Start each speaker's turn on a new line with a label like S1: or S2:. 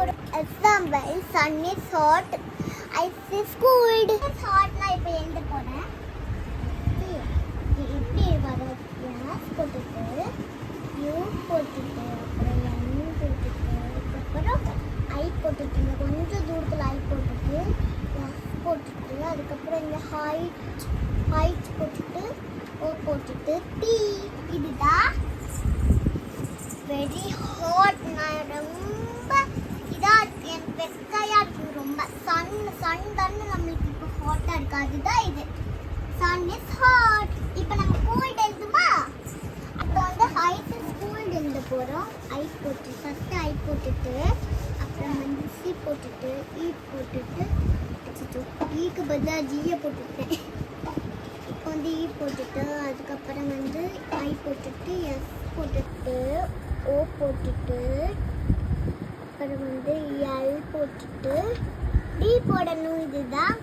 S1: Example, sun is hot, ice is cold. It's hot நான் இப்போ எழுத போறேன். இப்படி வர S போட்டுட்டு U போட்டுட்டு அப்புறம் N போட்டுட்டு அப்புறம் I போட்டுட்டு கொஞ்சம் தூரத்தில் I போட்டுட்டு S போட்டுட்டு அதுக்கப்புறம் இந்த height போட்டுட்டு O போட்டுட்டு T. இதுதான் வெரி ஹாட். நான் ரொம்ப என் வெக்கையா இருக்கு. ரொம்ப சன் தானே நம்மளுக்கு இப்போ ஹாட்டா இருக்கு. அதுதான் இது சன் இஸ் ஹாட். இப்போ நம்ம கோல்ட் எழுதுமா? அப்போ வந்து ஹைட் இஸ் கோல்ட் எழுத போகிறோம். ஐ போட்டு ஃபஸ்ட்டு ஐ போட்டுட்டு அப்புறம் வந்து சி போட்டுட்டு இ போட்டுட்டு ஈக்கு பதிலாக ஜியை போட்டுட்டேன். இப்போ வந்து இ போட்டுட்டு அதுக்கப்புறம் வந்து ஐ போட்டுட்டு எஸ் போட்டுட்டு ஓ போட்டுட்டு அப்புறம் வந்து எல் போட்டுட்டு டி போடணும். இதுதான்